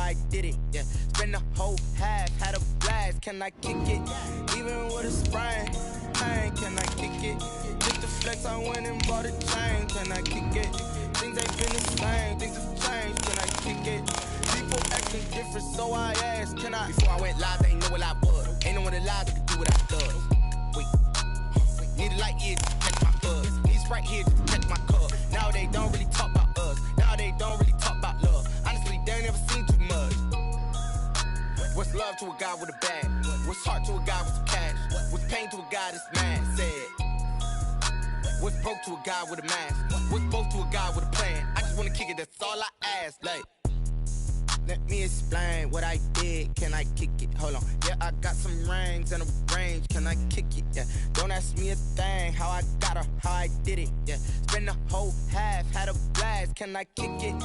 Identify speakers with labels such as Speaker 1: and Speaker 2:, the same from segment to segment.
Speaker 1: I did it, yeah. Spend the whole half, had a blast, can I kick it? Even with a sprain, pain, can I kick it? Just the flex, I went and bought a chain, can I kick it? Things ain't been the same, things have changed, can I kick it? People acting different, so I asked, can I? Before I went live, they ain't know what I was. Ain't no one alive that could do what I does. Wait, need a light here to check my buzz. Need Sprite here to check my cup. Now they don't really talk about us. Now they don't really talk about love. Honestly, they ain't never seen too much. What's love to a guy with a bag? What's heart to a guy with some cash? What's pain to a guy that's mad? Said. What's broke to a guy with a mask? What's both to a guy with a plan? I just wanna kick it, that's all I ask. Like, let me explain what I did. Can I kick it? Hold on. Yeah, I got some rings and a range. Can I kick it? Yeah. Don't ask me a thing. How I got her, how I did it. Yeah. Spend the whole half, had a blast. Can I kick it?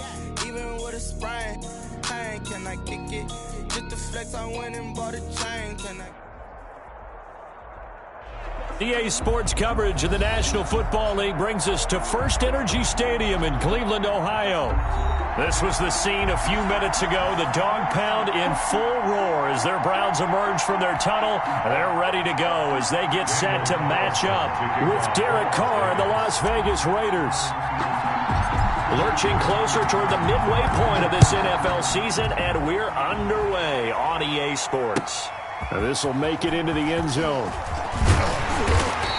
Speaker 1: Even with a sprain, pain. Can I kick it? Just the flex, I went and bought a chain. Can I?
Speaker 2: EA Sports coverage of the National Football League brings us to First Energy Stadium in Cleveland, Ohio. This was the scene a few minutes ago. The dog pound in full roar as their Browns emerge from their tunnel. They're ready to go as they get set to match up with Derek Carr and the Las Vegas Raiders. Lurching closer toward the midway point of this NFL season, and we're underway on EA Sports. Now this will make it into the end zone.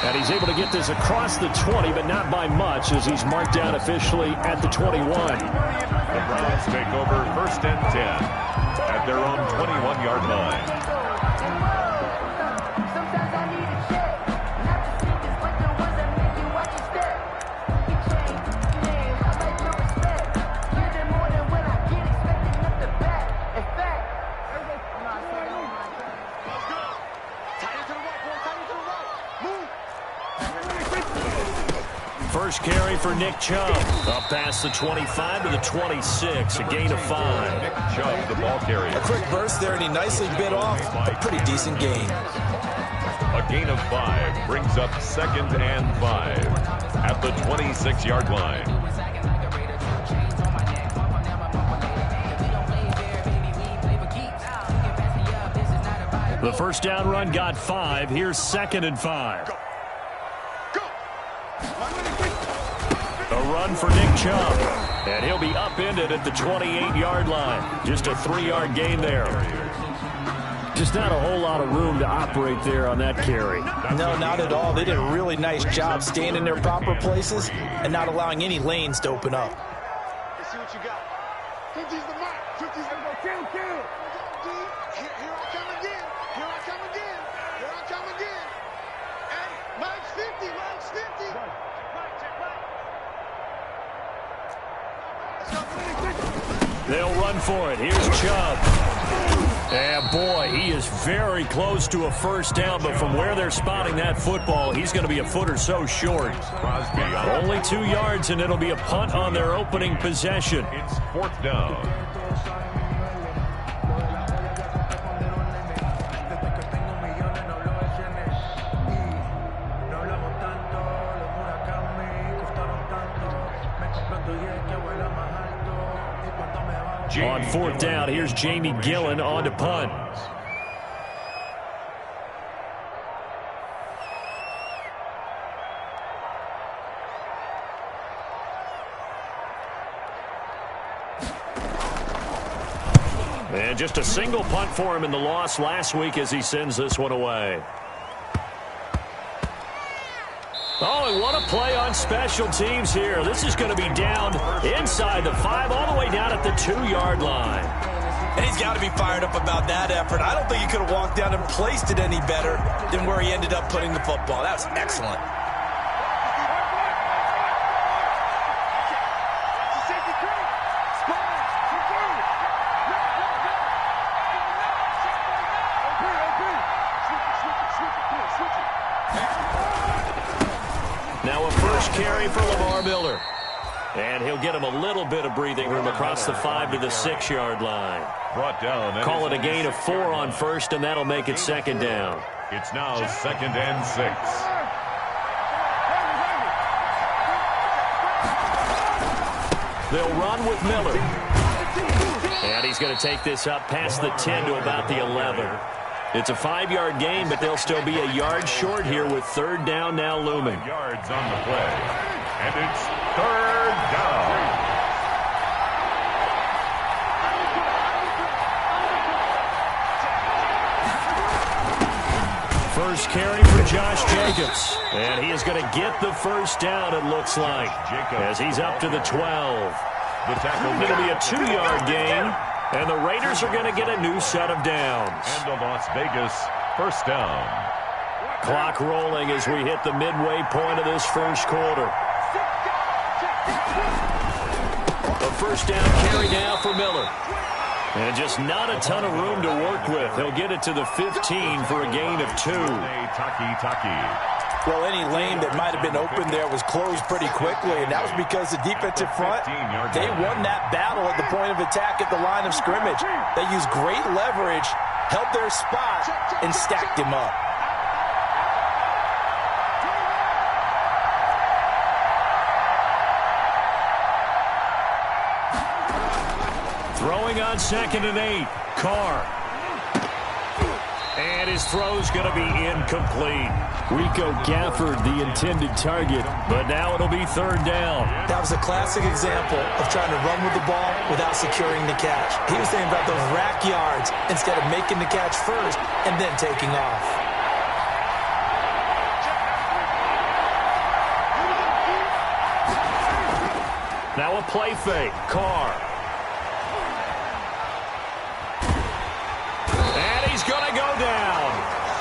Speaker 2: And he's able to get this across the 20, but not by much as he's marked down officially at the 21.
Speaker 3: The Browns take over 1st and 10 at their own 21-yard line.
Speaker 4: Sometimes I need a check, not to see this like the ones that make you watch your step. You change, man, I like your respect. Give them more than when I get expected up the back. In fact, let's go. Tight end to the right, boy, tight end to the right. Move.
Speaker 2: First carry for Nick Chubb. Up past the 25 to the 26. A gain of 5.
Speaker 3: Nick Chubb, the ball carrier.
Speaker 5: A quick burst there, and he nicely bit off a pretty decent gain.
Speaker 3: A gain of 5 brings up 2nd and 5 at the 26-yard line.
Speaker 2: The first down run got 5. Here's 2nd and 5. A run for Nick Chubb. And he'll be upended at the 28-yard line. Just a 3-yard gain there. Just not a whole lot of room to operate there on that carry.
Speaker 5: No, not at all. They did a really nice job staying in their proper places and not allowing any lanes to open up.
Speaker 4: Let's see what you got. 50's the mark. 50's the mark. Kill. Here I come again. Here I come again. Here I come again. And Mike's 50. Mike's 50.
Speaker 2: They'll run for it. Here's Chubb. And boy, he is very close to a first down, but from where they're spotting that football, he's going to be a foot or so short. Only 2 yards, and it'll be a punt on their opening possession.
Speaker 3: It's 4th down.
Speaker 2: On 4th down, here's Jamie Gillen on to punt. And just a single punt for him in the loss last week as he sends this one away. Oh, and what a play on special teams here. This is going to be down inside the 5, all the way down at the 2-yard line.
Speaker 5: And he's got to be fired up about that effort. I don't think he could have walked down and placed it any better than where he ended up putting the football. That was excellent.
Speaker 2: Now a first carry for Lamar Miller. And he'll get him a little bit of breathing room across the 5 to the 6-yard line.
Speaker 3: Brought down.
Speaker 2: Call it a gain of 4 on first, and that'll make it 2nd down.
Speaker 3: It's now 2nd and 6.
Speaker 2: They'll run with Miller. And he's he's going to take this up past the 10 to about the 11. It's a 5-yard gain, but they'll still be a yard short here with third down now looming.
Speaker 3: 5 yards on the play. And it's third down.
Speaker 2: First carry for Josh Jacobs. And he is going to get the first down, it looks like, as he's up to the 12.
Speaker 3: The tackle
Speaker 2: It'll be a 2-yard gain, and the Raiders are going to get a new set of downs.
Speaker 3: And the Las Vegas first down.
Speaker 2: Clock rolling as we hit the midway point of this first quarter. A first down carry now for Miller. And just not a ton of room to work with. He'll get it to the 15 for a gain of 2.
Speaker 5: Well, any lane that might have been open there was closed pretty quickly, and that was because the defensive front, they won that battle at the point of attack at the line of scrimmage. They used great leverage, held their spot, and stacked him up.
Speaker 2: Throwing on 2nd and 8. Carr. And his throw's going to be incomplete. Rico Gafford, the intended target, but now it'll be third down.
Speaker 5: That was a classic example of trying to run with the ball without securing the catch. He was thinking about those rack yards instead of making the catch first and then taking off.
Speaker 2: Now a play fake. Carr. And he's going to go down.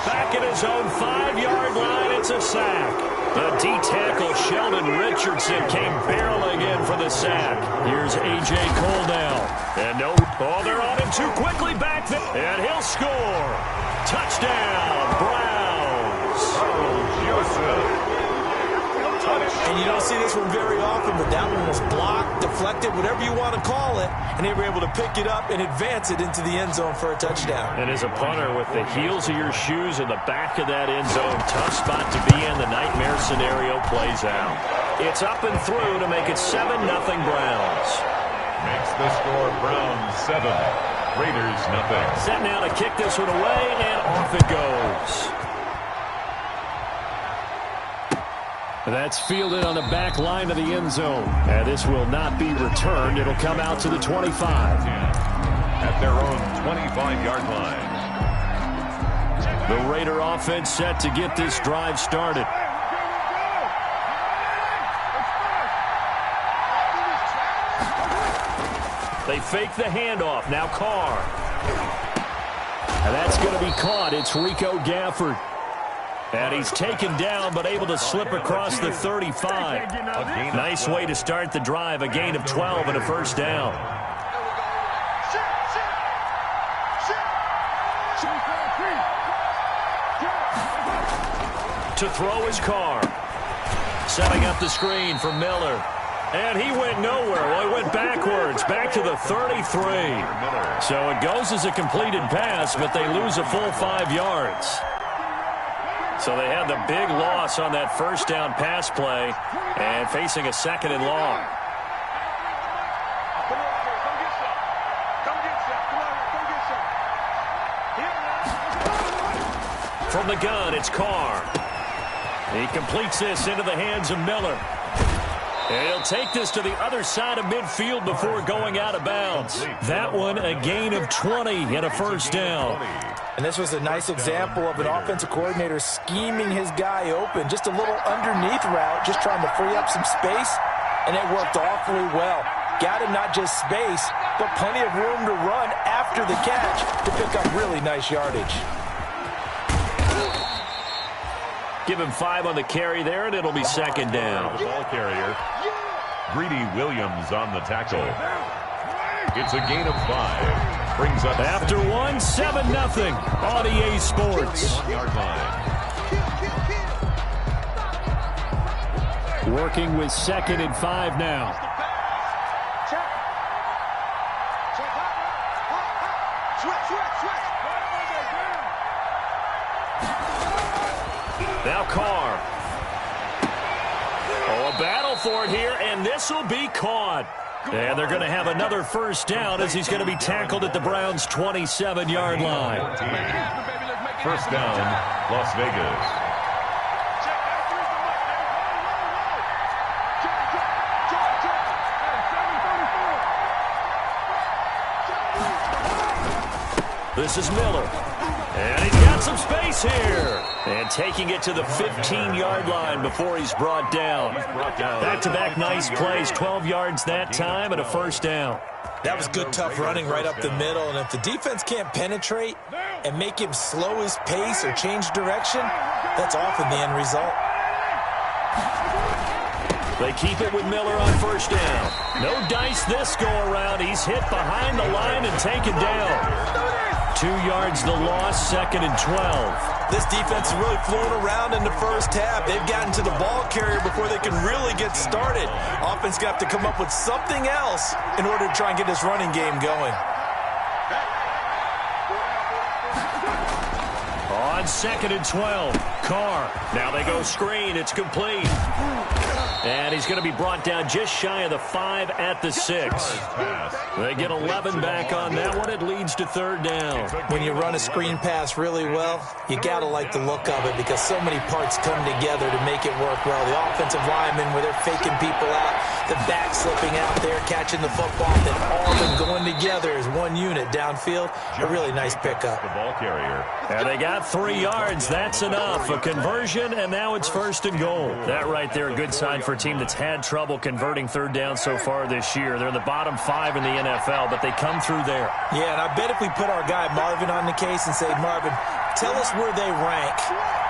Speaker 2: Back at his own 5-yard line, it's a sack. The D-tackle Sheldon Richardson came barreling in for the sack. Here's A.J. Cole now. And no, oh, they're on him too quickly back there. And he'll score. Touchdown, Browns.
Speaker 5: And you don't see this one very often, but that one was blocked, deflected, whatever you want to call it, and they were able to pick it up and advance it into the end zone for a touchdown.
Speaker 2: And as a punter, with the heels of your shoes in the back of that end zone, tough spot to be in. The nightmare scenario plays out. It's up and through to make it 7-0 Browns.
Speaker 3: Makes the score Browns 7, Raiders nothing.
Speaker 2: Set now to kick this one away, and off it goes. That's fielded on the back line of the end zone. And this will not be returned. It'll come out to the 25.
Speaker 3: At their own 25-yard line.
Speaker 2: The Raider offense set to get this drive started. They fake the handoff. Now Carr. And that's going to be caught. It's Rico Gafford. And he's taken down, but able to slip across the 35. Nice way to start the drive. A gain of 12 and a first down. To throw his Carr. Setting up the screen for Miller. And he went nowhere. Well, he went backwards, back to the 33. So it goes as a completed pass, but they lose a full 5 yards. So they had the big loss on that first down pass play and facing a 2nd and long. From the gun, it's Carr. He completes this into the hands of Miller. And he'll take this to the other side of midfield before going out of bounds. That one a gain of 20 and a first down.
Speaker 5: And this was a nice example of an offensive coordinator scheming his guy open. Just a little underneath route, just trying to free up some space, and it worked awfully well. Got him not just space, but plenty of room to run after the catch to pick up really nice yardage.
Speaker 2: Give him 5 on the carry there, and it'll be 2nd down.
Speaker 3: The ball carrier, Greedy Williams on the tackle. It's a gain of 5. Brings up
Speaker 2: after 7-0 on EA Sports. Working with 2nd and 5 now. Now Carr. Oh, a battle for it here, and this will be caught. And they're going to have another first down as he's going to be tackled at the Browns' 27-yard line.
Speaker 3: First down, Las Vegas.
Speaker 2: This is Miller. And he's got some space here. And taking it to the 15-yard line before he's brought down. Back-to-back nice plays, 12 yards that time and a first down.
Speaker 5: That was good, tough running right up the middle. And if the defense can't penetrate and make him slow his pace or change direction, that's often the end result.
Speaker 2: They keep it with Miller on first down. No dice this go-around. He's hit behind the line and taken down. 2 yards the loss, 2nd and 12.
Speaker 5: This defense is really flown around in the first half. They've gotten to the ball carrier before they can really get started. Offense got to come up with something else in order to try and get this running game going.
Speaker 2: On 2nd and 12, Carr. Now they go screen. It's complete. And he's going to be brought down just shy of the 5 at the 6. They get 11 back on that one. It leads to 3rd down.
Speaker 5: When you run a screen pass really well, you got to like the look of it because so many parts come together to make it work well. The offensive linemen where they're faking people out, the back slipping out there, catching the football, then all of them going together as one unit downfield. A really nice pickup.
Speaker 3: The ball carrier.
Speaker 2: And they got 3 yards. That's enough. A conversion, and now it's 1st and goal. That right there, a good sign for a team that's had trouble converting 3rd down so far this year. They're in the bottom 5 in the NFL, but they come through there.
Speaker 5: Yeah, and I bet if we put our guy Marvin on the case and say, Marvin, tell us where they rank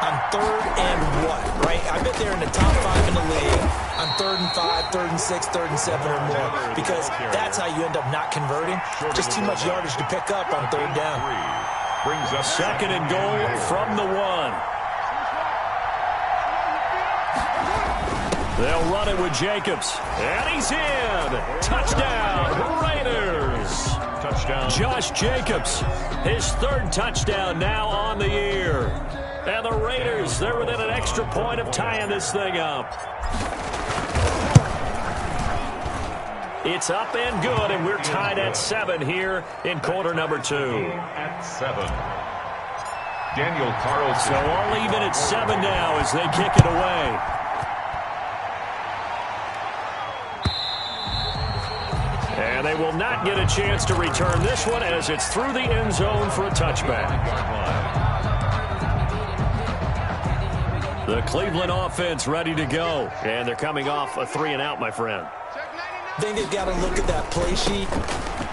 Speaker 5: on 3rd and what, right? I bet they're in the top 5 in the league on 3rd and 5, 3rd and 6, 3rd and 7 or more, because that's how you end up not converting. Just too much yardage to pick up on 3rd down.
Speaker 3: Brings up
Speaker 2: 2nd and goal from the 1. They'll run it with Jacobs. And he's in. Touchdown, Raiders.
Speaker 3: touchdown.
Speaker 2: Josh Jacobs, his 3rd touchdown now on the year. And the Raiders, they're within an extra point of tying this thing up. It's up and good, and we're tied at 7 here in quarter number 2.
Speaker 3: At 7. Daniel Carlson.
Speaker 2: So all even at 7 now as they kick it away. And they will not get a chance to return this one as it's through the end zone for a touchback. The Cleveland offense ready to go. And they're coming off a 3-and-out, my friend.
Speaker 5: I think they've got to look at that play sheet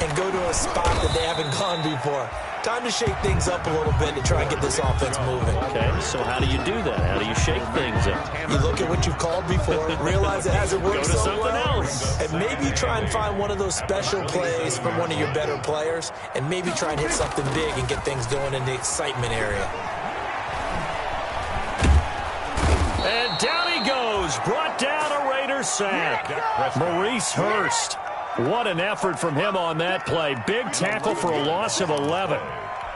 Speaker 5: and go to a spot that they haven't gone before. Time to shake things up a little bit to try and get this offense moving.
Speaker 2: Okay, so how do you do that? How do you shake things up?
Speaker 5: You look at what you've called before, realize it hasn't worked
Speaker 2: Go to
Speaker 5: so
Speaker 2: something
Speaker 5: well,
Speaker 2: else.
Speaker 5: and maybe try and find one of those special plays from one of your better players, and maybe try and hit something big and get things going in the excitement area.
Speaker 2: And down he goes, brought down a Raiders sack. Maurice Hurst. What an effort from him on that play. Big tackle for a loss of 11.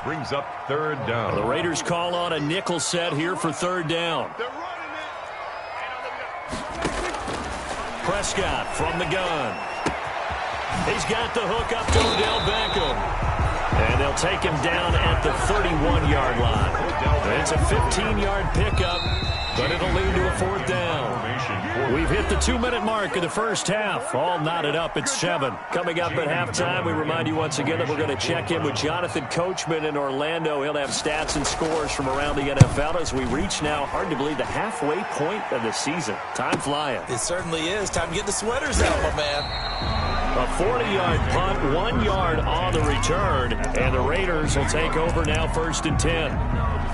Speaker 3: Brings up 3rd down.
Speaker 2: The Raiders call on a nickel set here for 3rd down. Prescott from the gun. He's got the hook up to Odell Beckham. And they'll take him down at the 31-yard line. It's a 15-yard pickup, but it'll lead to a 4th down. We've hit the 2-minute mark of the first half. All knotted up at 7. Coming up at halftime, we remind you once again that we're going to check in with Jonathan Coachman in Orlando. He'll have stats and scores from around the NFL as we reach now, hard to believe, the halfway point of the season. Time flying.
Speaker 5: It certainly is. Time to get the sweaters out, my man.
Speaker 2: A 40-yard punt, 1 yard on the return, and the Raiders will take over now 1st and 10.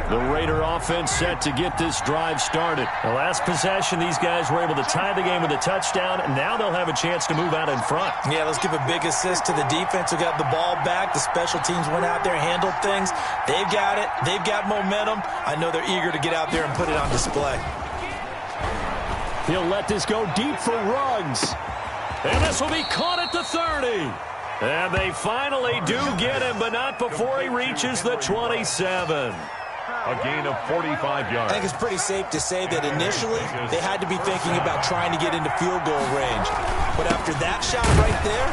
Speaker 2: The Raider offense set to get this drive started. The last possession, these guys were able to tie the game with a touchdown, and now they'll have a chance to move out in front.
Speaker 5: Yeah, let's give a big assist to the defense who got the ball back. The special teams went out there, handled things. They've got it. They've got momentum. I know they're eager to get out there and put it on display.
Speaker 2: He'll let this go deep for Ruggs. And this will be caught at the 30. And they finally do get him, but not before he reaches the 27.
Speaker 3: A gain of 45 yards.
Speaker 5: I think it's pretty safe to say that initially they had to be thinking about trying to get into field goal range. But after that shot right there,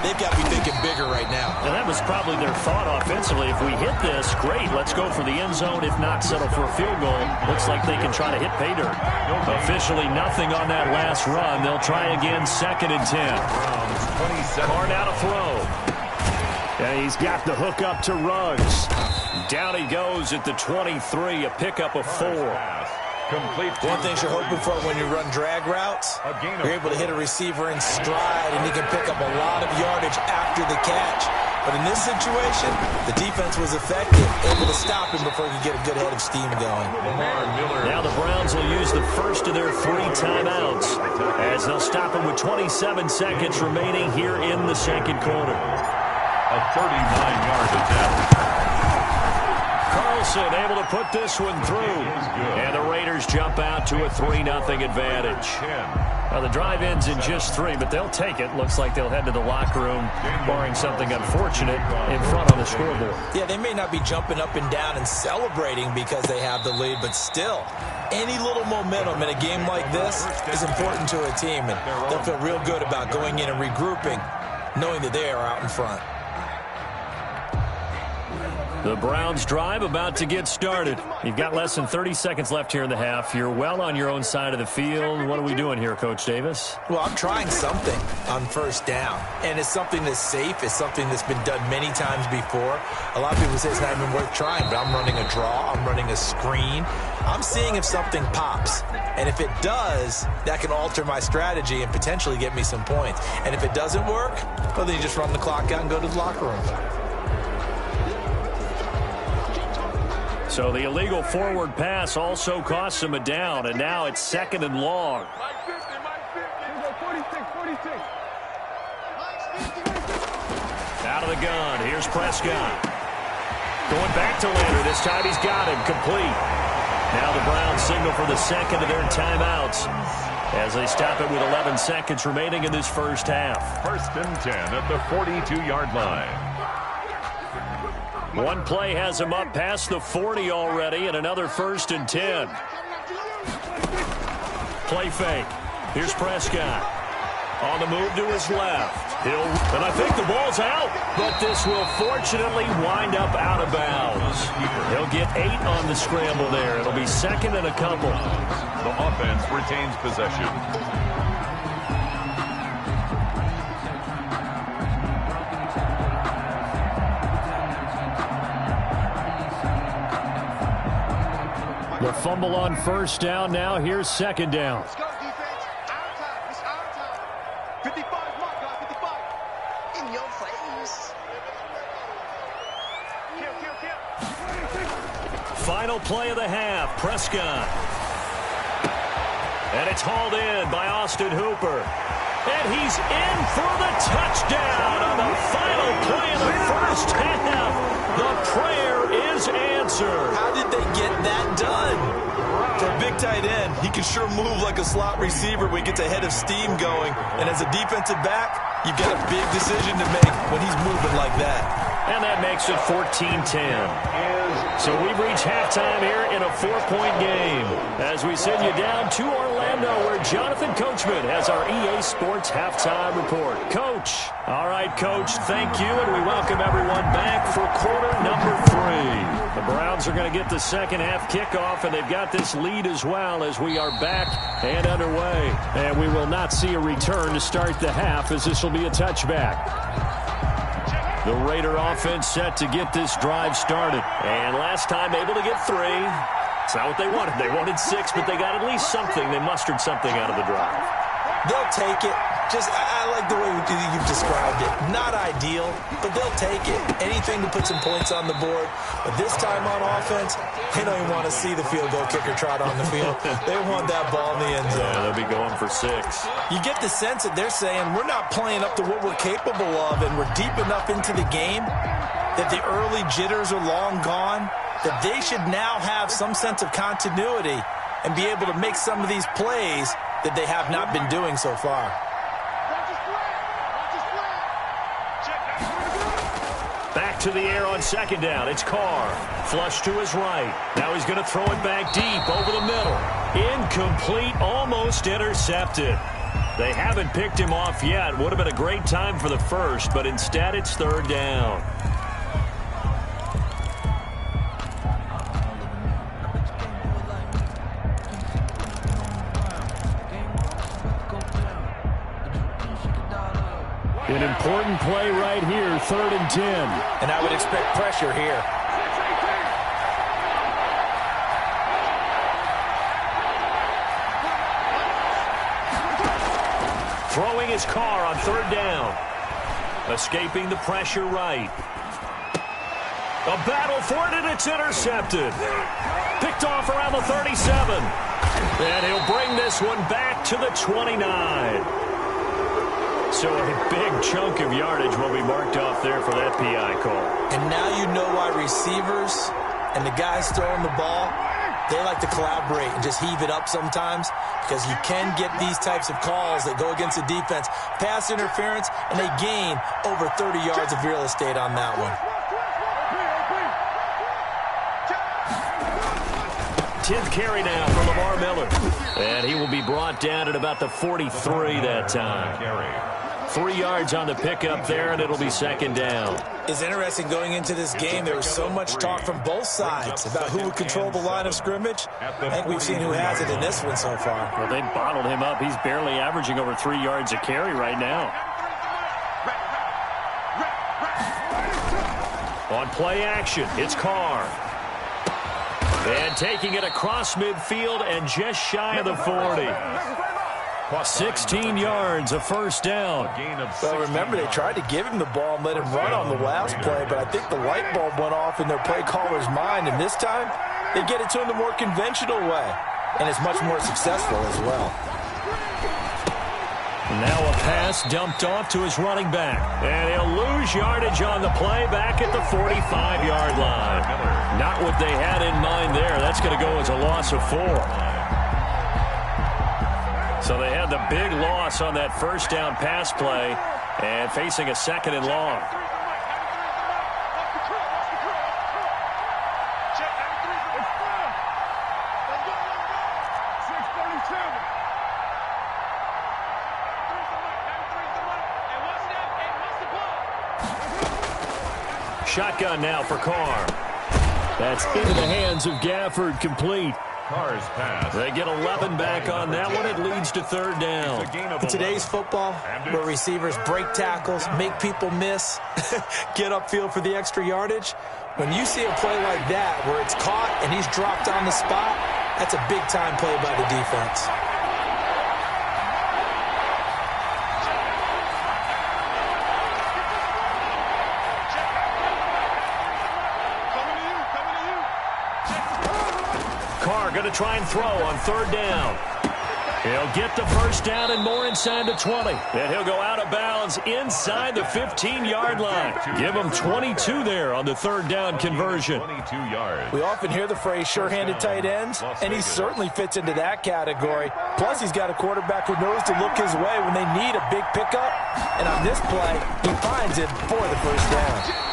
Speaker 5: they've got to be thinking bigger right now.
Speaker 2: And that was probably their thought offensively. If we hit this, great, let's go for the end zone. If not, settle for a field goal. Looks like they can try to hit pay dirt. Officially nothing on that last run. They'll try again, 2nd and 10. Carr now to throw. And he's got the hook up to Ruggs. Down he goes at the 23, a pickup of 4.
Speaker 5: One thing you're hoping for when you run drag routes, you're able to hit a receiver in stride, and he can pick up a lot of yardage after the catch. But in this situation, the defense was effective, able to stop him before he could get a good head of steam going.
Speaker 2: Now the Browns will use the first of their 3 timeouts as they'll stop him with 27 seconds remaining here in the second quarter.
Speaker 3: A 39-yard attempt.
Speaker 2: Carlson able to put this one through. And the Raiders jump out to a 3-0 advantage. Now the drive ends in just 3, but they'll take it. Looks like they'll head to the locker room, barring something unfortunate, in front on the scoreboard.
Speaker 5: Yeah, they may not be jumping up and down and celebrating because they have the lead, but still, any little momentum in a game like this is important to a team, and they'll feel real good about going in and regrouping, knowing that they are out in front.
Speaker 2: The Browns drive about to get started. You've got less than 30 seconds left here in the half. You're well on your own side of the field. What are we doing here, Coach Davis?
Speaker 5: Well, I'm trying something on first down, and it's something that's safe. It's something that's been done many times before. A lot of people say it's not even worth trying, but I'm running a draw. I'm running a screen. I'm seeing if something pops, and if it does, that can alter my strategy and potentially get me some points. And if it doesn't work, well, then you just run the clock out and go to the locker room.
Speaker 2: So the illegal forward pass also costs him a down, and now it's 2nd and long. Out of the gun, here's Prescott. Going back to Leonard, this time he's got him, complete. Now the Browns signal for the second of their timeouts as they stop it with 11 seconds remaining in this first half.
Speaker 3: 1st and 10 at the 42-yard line.
Speaker 2: One play has him up past the 40 already, and another 1st and 10. Play fake. Here's Prescott. On the move to his left. And I think the ball's out, but this will fortunately wind up out of bounds. He'll get 8 on the scramble there. It'll be 2nd and a couple.
Speaker 3: The offense retains possession.
Speaker 2: The fumble on first down. Now here's 2nd down.
Speaker 6: Let's go, defense. Our time. It's our time. 55, mark, guys. 55. In your face. Kill.
Speaker 2: Final play of the half. Prescott. And it's hauled in by Austin Hooper. And he's in for the touchdown on the final play of the first half. The prayer is answered.
Speaker 5: How did they get that done? For a big tight end, he can sure move like a slot receiver when he gets a head of steam going. And as a defensive back, you've got a big decision to make when he's moving like that.
Speaker 2: And that makes it 14-10. So we've reached halftime here in a 4-point game as we send you down to Orlando where Jonathan Coachman has our EA Sports halftime report. Coach. All right, Coach, thank you, and we welcome everyone back for quarter number 3. The Browns are going to get the second half kickoff, and they've got this lead as well as we are back and underway. And we will not see a return to start the half as this will be a touchback. The Raider offense set to get this drive started. And last time able to get 3. It's not what they wanted. They wanted 6, but they got at least something. They mustered something out of the drive.
Speaker 5: They'll take it. I like the way you've described it. Not ideal, but they'll take it. Anything to put some points on the board. But this time on offense, they don't even want to see the field goal kicker trot on the field. They want that ball in the end zone.
Speaker 2: Yeah, they'll be going for 6.
Speaker 5: You get the sense that they're saying we're not playing up to what we're capable of, and we're deep enough into the game that the early jitters are long gone, that they should now have some sense of continuity and be able to make some of these plays that they have not been doing so far.
Speaker 2: back to the air on second down. It's Carr. Flush to his right. Now he's going to throw it back deep over the middle. Incomplete, almost intercepted. They haven't picked him off yet. Would have been a great time for the first, but instead it's third down. An important play right here, 3rd and 10.
Speaker 5: And I would expect pressure here.
Speaker 2: Throwing his car on 3rd down. Escaping the pressure right. A battle for it, and it's intercepted. Picked off around the 37. And he'll bring this one back to the 29. So a big chunk of yardage will be marked off there for that PI call.
Speaker 5: And now you know why receivers and the guys throwing the ball, they like to collaborate and just heave it up sometimes, because you can get these types of calls that go against the defense. Pass interference, and they gain over 30 yards of real estate on that one.
Speaker 2: 10th carry now for Lamar Miller. And he will be brought down at about the 43 that time. 3 yards on the pickup there, and it'll be second down.
Speaker 5: It's interesting going into this game. There was so much talk from both sides about who would control the line of scrimmage. I think we've seen who has it in this one so far.
Speaker 2: Well, they bottled him up. He's barely averaging over 3 yards a carry right now. On play action, it's Carr. And taking it across midfield and just shy of the 40. 16 yards, a first down.
Speaker 5: Well, remember, they tried to give him the ball and let him run on the last play, but I think the light bulb went off in their play caller's mind, and this time they get it to him the more conventional way, and it's much more successful as well.
Speaker 2: Now a pass dumped off to his running back, and he'll lose yardage on the play back at the 45-yard line. Not what they had in mind there. That's going to go as a loss of 4. So they had the big loss on that first down pass play and facing a 2nd and long. Shotgun now for Carr. That's into the hands of Gafford, complete.
Speaker 3: Carr's pass.
Speaker 2: They get 11 back on that one. It leads to third down.
Speaker 5: In today's football, where receivers break tackles, make people miss, get upfield for the extra yardage, when you see a play like that where it's caught and he's dropped on the spot, that's a big-time play by the defense.
Speaker 2: Going to try and throw on third down. He'll get the first down and more inside the 20. And he'll go out of bounds inside the 15-yard line. Give him 22 there on the third down conversion.
Speaker 3: 22 yards.
Speaker 5: We often hear the phrase sure-handed tight ends, and he certainly fits into that category. Plus, he's got a quarterback who knows to look his way when they need a big pickup. And on this play, he finds it for the first down.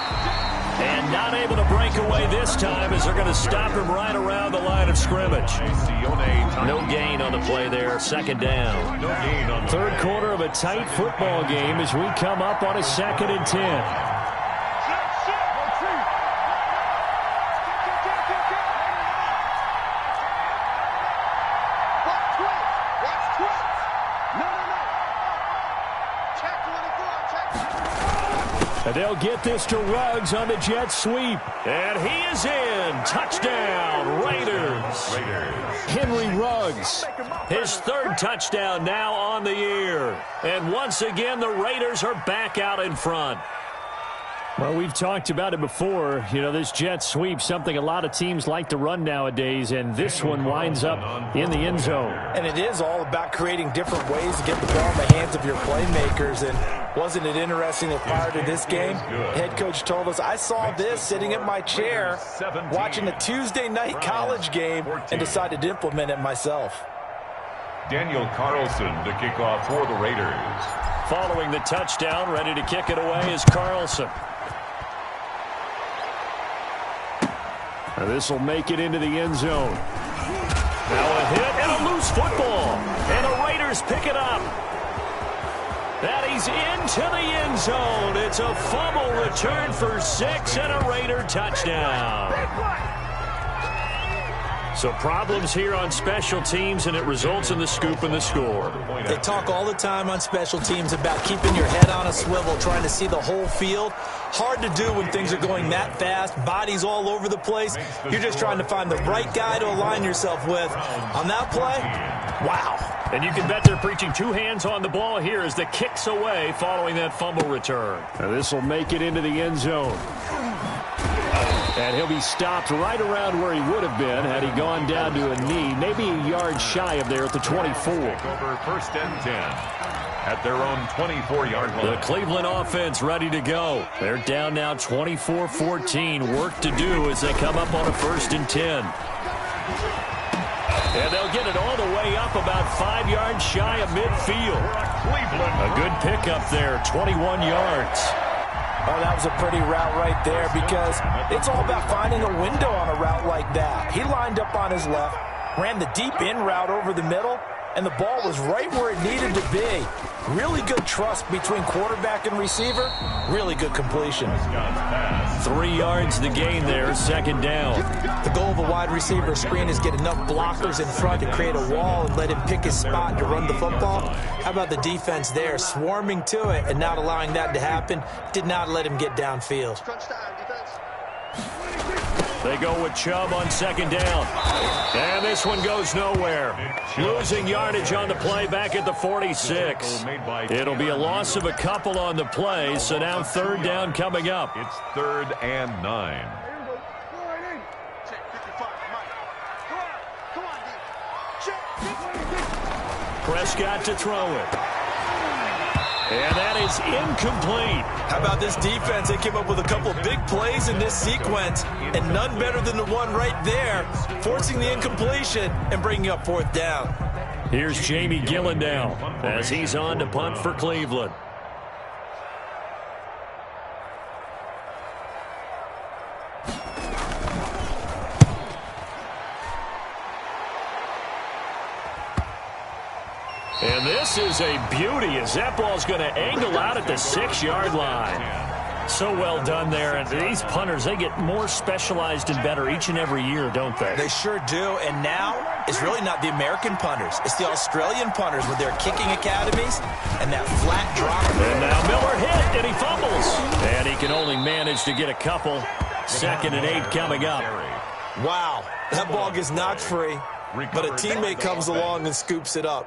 Speaker 2: And not able to break away this time as they're going to stop him right around the line of scrimmage. No gain on the play there, second down. Third quarter of a tight football game as we come up on a 2nd and 10. And they'll get this to Ruggs on the jet sweep. And he is in. Touchdown, Raiders. Henry Ruggs, his 3rd touchdown now on the year. And once again, the Raiders are back out in front. Well, we've talked about it before. You know, this jet sweep, something a lot of teams like to run nowadays, and this one winds up in the end zone.
Speaker 5: And it is all about creating different ways to get the ball in the hands of your playmakers. And wasn't it interesting that prior to this game, head coach told us, I saw this sitting in my chair watching a Tuesday night college game and decided to implement it myself.
Speaker 3: Daniel Carlson to kick off for the Raiders.
Speaker 2: Following the touchdown, ready to kick it away is Carlson. And this will make it into the end zone. Now a hit and a loose football. And the Raiders pick it up. And he's into the end zone. It's a fumble return for 6 and a Raider touchdown. So problems here on special teams, and it results in the scoop and the score.
Speaker 5: They talk all the time on special teams about keeping your head on a swivel, trying to see the whole field. Hard to do when things are going that fast, bodies all over the place. You're just trying to find the right guy to align yourself with. On that play, wow.
Speaker 2: And you can bet they're preaching 2 hands on the ball here as the kick's away following that fumble return. Now this will make it into the end zone. And he'll be stopped right around where he would have been had he gone down to a knee, maybe a yard shy of there at the 24.
Speaker 3: Over first and 10 at their own 24-yard line.
Speaker 2: The Cleveland offense ready to go. They're down now 24-14. Work to do as they come up on a first and 10. And they'll get it all the way up about 5 yards shy of midfield. A good pickup there, 21 yards.
Speaker 5: Oh, that was a pretty route right there because it's all about finding a window on a route like that. He lined up on his left, ran the deep in route over the middle, and the ball was right where it needed to be. Really good trust between quarterback and receiver. Really good completion.
Speaker 2: 3 yards the gain there, second down.
Speaker 5: The goal of a wide receiver screen is get enough blockers in front to create a wall and let him pick his spot to run the football. How about the defense there, swarming to it and not allowing that to happen? Did not let him get downfield.
Speaker 2: They go with Chubb on second down. And this one goes nowhere. Losing yardage on the play back at the 46. It'll be a loss of a couple on the play, so now third down coming up.
Speaker 3: It's 3rd and 9.
Speaker 2: Prescott to throw it. And that is incomplete.
Speaker 5: How about this defense? They came up with a couple of big plays in this sequence, and none better than the one right there, forcing the incompletion and bringing up 4th down.
Speaker 2: Here's Jamie Gillen now as he's on to punt for Cleveland. And this is a beauty as that ball's going to angle out at the 6-yard line. So well done there. And these punters, they get more specialized and better each and every year, don't they?
Speaker 5: They sure do. And now it's really not the American punters. It's the Australian punters with their kicking academies and that flat drop.
Speaker 2: And now Miller hit, and he fumbles. And he can only manage to get a couple. 2nd and 8 coming up.
Speaker 5: Wow, that ball gets knocked free, but a teammate comes along and scoops it up.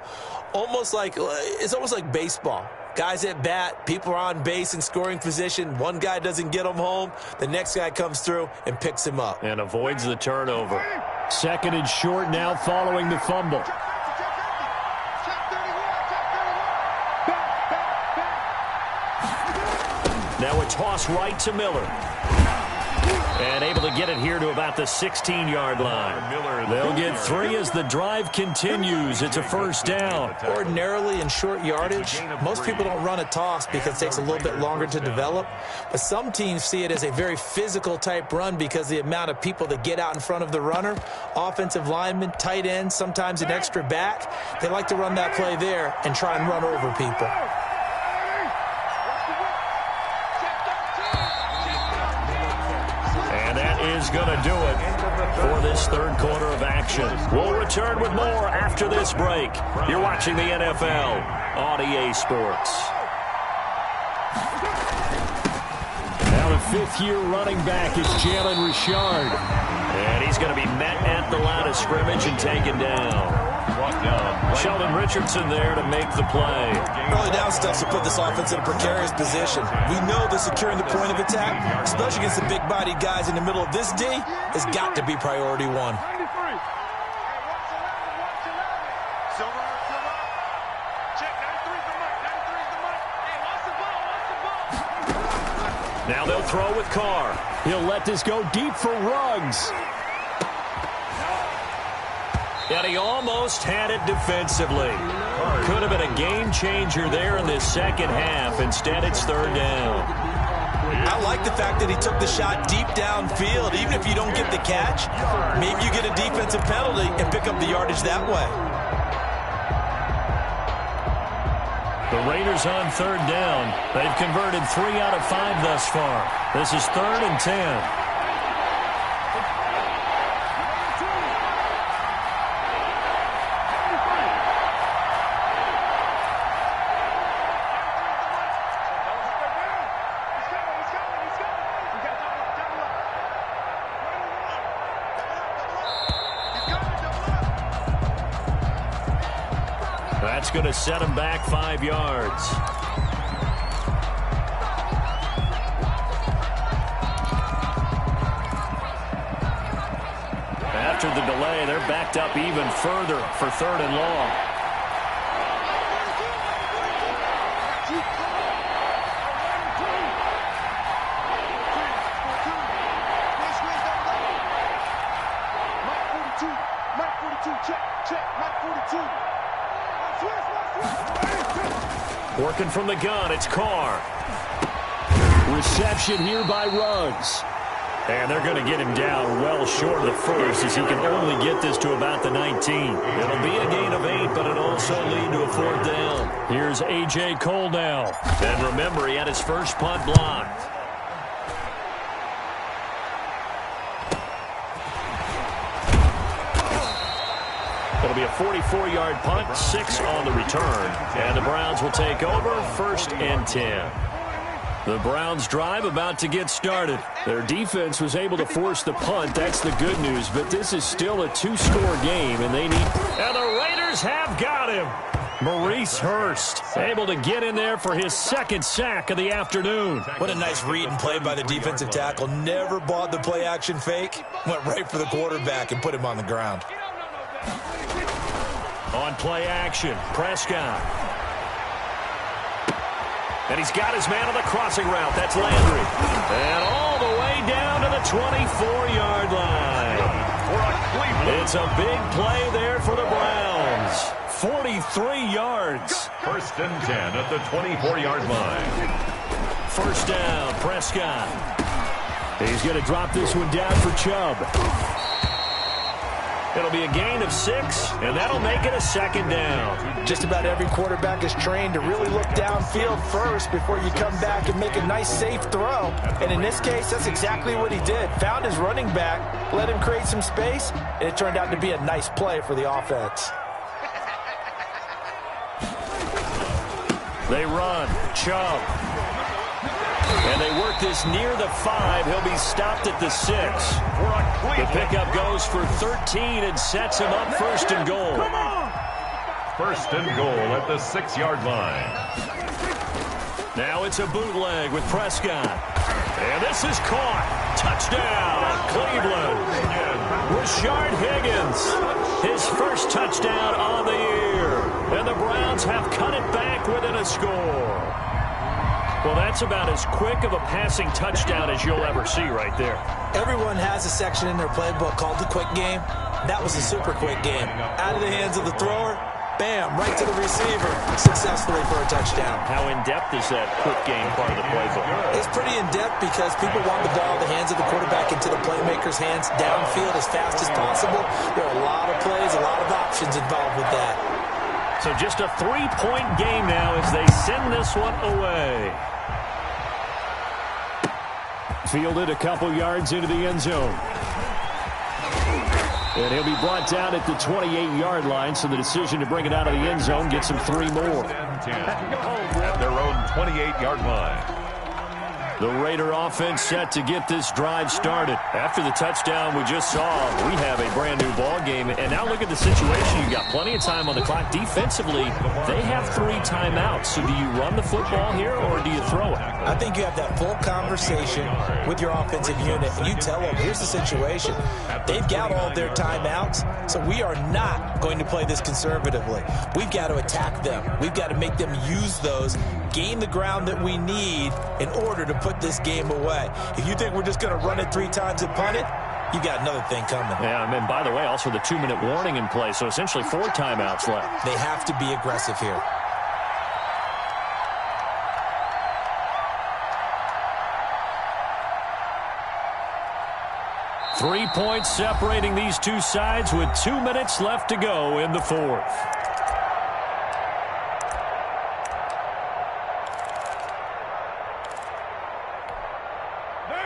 Speaker 5: It's almost like baseball. Guys at bat, people are on base in scoring position. One guy doesn't get him home. The next guy comes through and picks him up.
Speaker 2: And avoids the turnover. 2nd and short now following the fumble. Now a toss right to Miller. And able to get it here to about the 16-yard line. They'll get 3 as the drive continues. It's a first down.
Speaker 5: Ordinarily in short yardage, most people don't run a toss because it takes a little bit longer to develop. But some teams see it as a very physical type run because the amount of people that get out in front of the runner, offensive linemen, tight ends, sometimes an extra back, they like to run that play there and try and run over people.
Speaker 2: Is going to do it for this third quarter of action. We'll return with more after this break. You're watching the NFL on EA Sports. Now the 5th-year running back is Jalen Richard. And he's going to be met at the line of scrimmage and taken down. Sheldon Richardson there to make the play.
Speaker 5: Early down stuff to put this offense in a precarious position. We know that securing the point of attack, especially against the big-bodied guys in the middle of this D, has got to be priority 1.
Speaker 2: Now they'll throw with Carr. He'll let this go deep for Ruggs. And he almost had it defensively. Could have been a game changer there in this second half. Instead, it's third down.
Speaker 5: I like the fact that he took the shot deep downfield. Even if you don't get the catch, maybe you get a defensive penalty and pick up the yardage that way.
Speaker 2: The Raiders on third down. They've converted 3 out of 5 thus far. This is 3rd and 10. That's going to set him back 5 yards. After the delay, they're backed up even further for 3rd and long. Working from the gun, it's Carr. Reception here by Ruggs. And they're going to get him down well short of the first, as he can only get this to about the 19. It'll be a gain of 8, but it'll also lead to a 4th down. Here's A.J. Cole now. And remember, he had his first punt blocked. It'll be a 44-yard punt, 6 on the return. And the Browns will take over, 1st and 10. The Browns drive about to get started. Their defense was able to force the punt. That's the good news. But this is still a 2-score game, and they need... And the Raiders have got him. Maurice Hurst able to get in there for his 2nd sack of the afternoon.
Speaker 5: What a nice read and play by the defensive tackle. Never bought the play-action fake. Went right for the quarterback and put him on the ground.
Speaker 2: On play action, Prescott. And he's got his man on the crossing route. That's Landry. And all the way down to the 24-yard line. It's a big play there for the Browns. 43 yards.
Speaker 3: 1st and 10 at the 24-yard line.
Speaker 2: 1st down, Prescott. He's going to drop this one down for Chubb. It'll be a gain of 6, and that'll make it a 2nd down.
Speaker 5: Just about every quarterback is trained to really look downfield first before you come back and make a nice, safe throw. And in this case, that's exactly what he did. Found his running back, let him create some space, and it turned out to be a nice play for the offense.
Speaker 2: They run. Chubb. And they work this near the 5. He'll be stopped at the 6. The pickup goes for 13 and sets him up 1st and goal.
Speaker 3: 1st and goal at the 6-yard line.
Speaker 2: Now it's a bootleg with Prescott. And this is caught. Touchdown, Cleveland. Rashard Higgins, his first touchdown on the year. And the Browns have cut it back within a score. Well, that's about as quick of a passing touchdown as you'll ever see right there.
Speaker 5: Everyone has a section in their playbook called the quick game. That was a super quick game. Out of the hands of the thrower, bam, right to the receiver, successfully for a touchdown.
Speaker 2: How in-depth is that quick game part of the playbook?
Speaker 5: It's pretty in-depth because people want the ball in the hands of the quarterback into the playmaker's hands downfield as fast as possible. There are a lot of plays, a lot of options involved with that.
Speaker 2: So just a 3-point game now as they send this one away. Fielded a couple yards into the end zone. And he'll be brought down at the 28-yard line, so the decision to bring it out of the end zone gets him 3 more.
Speaker 3: At their own 28-yard line.
Speaker 2: The Raider offense set to get this drive started. After the touchdown we just saw, we have a brand new ball game. And now look at the situation. You've got plenty of time on the clock. Defensively, they have 3 timeouts. So do you run the football here or do you throw it?
Speaker 5: I think you have that full conversation with your offensive unit, and you tell them, here's the situation. They've got all their timeouts, so we are not going to play this conservatively. We've got to attack them. We've got to make them use those, gain the ground that we need in order to put this game away. If you think we're just going to run it 3 times and punt it, you got another thing coming.
Speaker 2: Yeah, and by the way, also the 2-minute warning in play, so essentially 4 timeouts left.
Speaker 5: They have to be aggressive here.
Speaker 2: 3 points separating these two sides with 2 minutes left to go in the fourth.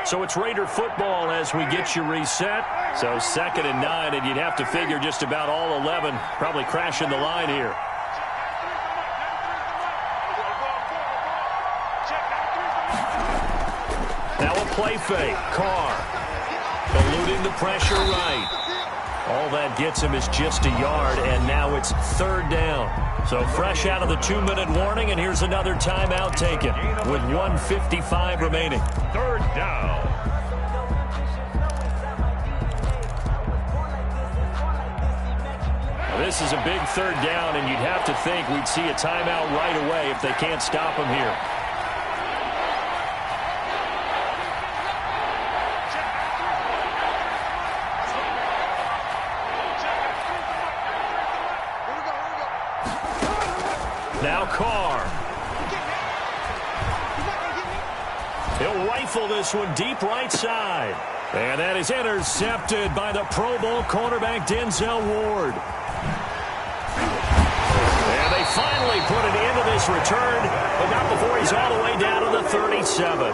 Speaker 2: So it's Raider football as we get you reset. So 2nd and 9, and you'd have to figure just about all 11 probably crashing the line here. Now a play fake. Carr eluding the pressure right. All that gets him is just a yard, and now it's 3rd down. So fresh out of the 2-minute warning, and here's another timeout taken with 1:55 remaining.
Speaker 3: 3rd down.
Speaker 2: Now, this is a big 3rd down, and you'd have to think we'd see a timeout right away if they can't stop him here. Now Carr. He'll rifle this one deep right side. And that is intercepted by the Pro Bowl cornerback Denzel Ward. And they finally put an end to this return, but not before he's all the way down to the 37.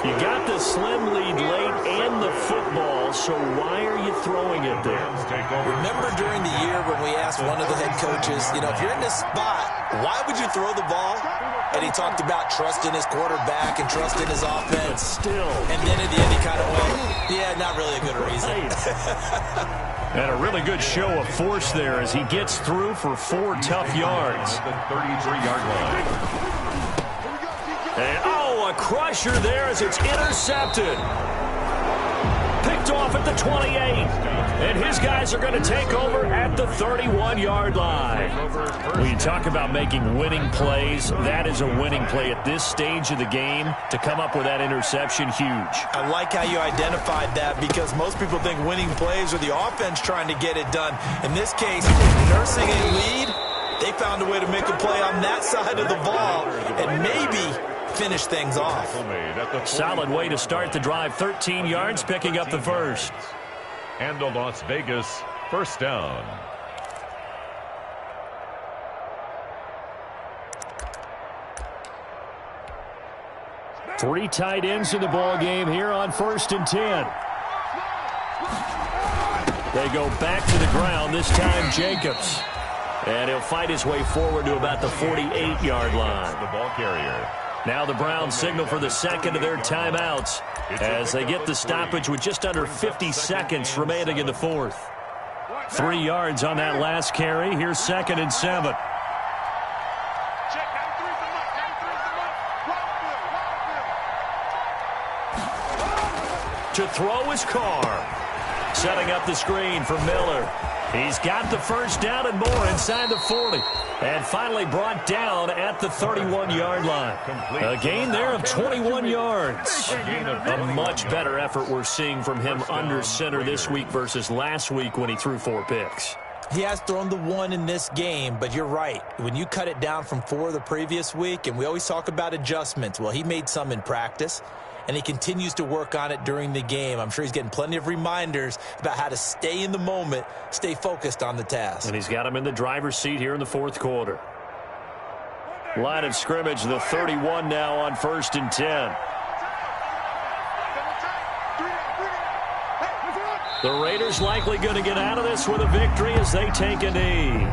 Speaker 2: You got the slim lead late and the football, so why are you throwing it there?
Speaker 5: Remember during the year when we asked one of the head coaches, if you're in this spot, why would you throw the ball? And he talked about trusting his quarterback and trusting his offense.
Speaker 2: But still.
Speaker 5: And then at the end he kind of went, yeah, not really a good reason.
Speaker 2: And a really good show of force there as he gets through for 4 tough yards.
Speaker 3: The 33-yard line.
Speaker 2: And, a crusher there as it's intercepted. Picked off at the 28. And his guys are going to take over at the 31-yard line. When you talk about making winning plays, that is a winning play at this stage of the game. To come up with that interception, huge.
Speaker 5: I like how you identified that because most people think winning plays are the offense trying to get it done. In this case, nursing a lead, they found a way to make a play on that side of the ball and maybe finish things off.
Speaker 2: Solid way to start the drive. 13 yards, picking up the first.
Speaker 3: And a Las Vegas 1st down.
Speaker 2: Three tight ends in the ball game here on 1st and 10. They go back to the ground, this time Jacobs. And he'll fight his way forward to about the 48-yard line.
Speaker 3: The ball carrier.
Speaker 2: Now the Browns signal for the 2nd of their timeouts as they get the stoppage with just under 50 seconds remaining in the 4th. 3 yards on that last carry. Here's 2nd and 7. To throw is Carr. Setting up the screen for Miller. He's got the first down and more inside the 40. And finally brought down at the 31-yard line. A gain there of 21 yards. A much better effort we're seeing from him under center this week versus last week when he threw 4 picks.
Speaker 5: He has thrown the 1 in this game, but you're right. When you cut it down from 4 the previous week, and we always talk about adjustments, well, he made some in practice. And he continues to work on it during the game. I'm sure he's getting plenty of reminders about how to stay in the moment, stay focused on the task.
Speaker 2: And he's got him in the driver's seat here in the 4th quarter. Line of scrimmage, the 31 now on 1st and 10. The Raiders likely going to get out of this with a victory as they take a knee.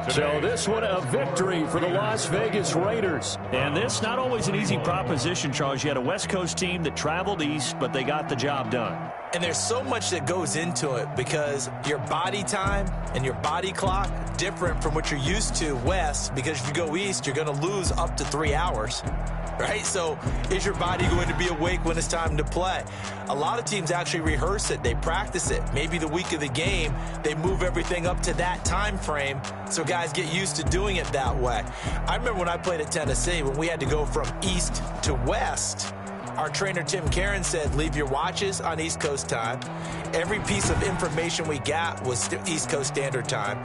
Speaker 2: So this one a victory for the Las Vegas Raiders. And this not always an easy proposition, Charles. You had a West Coast team that traveled east, but they got the job done.
Speaker 5: And there's so much that goes into it because your body time and your body clock different from what you're used to west, because if you go east, you're going to lose up to 3 hours. Right? So is your body going to be awake when it's time to play? A lot of teams actually rehearse it. They practice it. Maybe the week of the game, they move everything up to that time frame so guys get used to doing it that way. I remember when I played at Tennessee, when we had to go from east to west, Our trainer, Tim Karen, said, leave your watches on East Coast time. Every piece of information we got was East Coast Standard Time.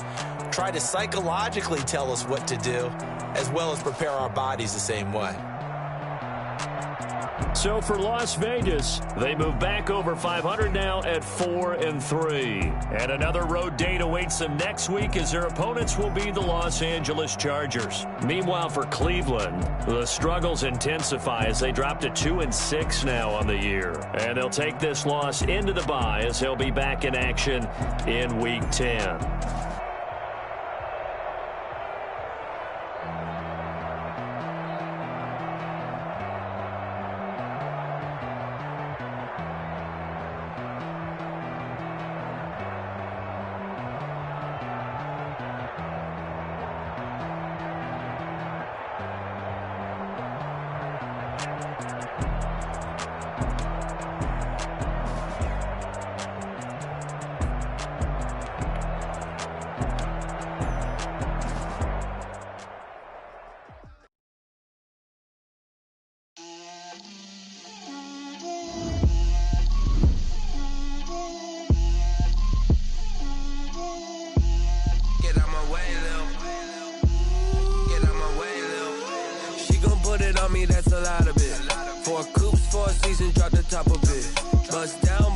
Speaker 5: Try to psychologically tell us what to do, as well as prepare our bodies the same way.
Speaker 2: So for Las Vegas, they move back over 500 now at 4-3. And another road date awaits them next week as their opponents will be the Los Angeles Chargers. Meanwhile, for Cleveland, the struggles intensify as they drop to 2-6 now on the year. And they'll take this loss into the bye as they'll be back in action in Week 10.
Speaker 7: That's a lot of it. 4 coops, 4 seasons, drop the top of it. Bust down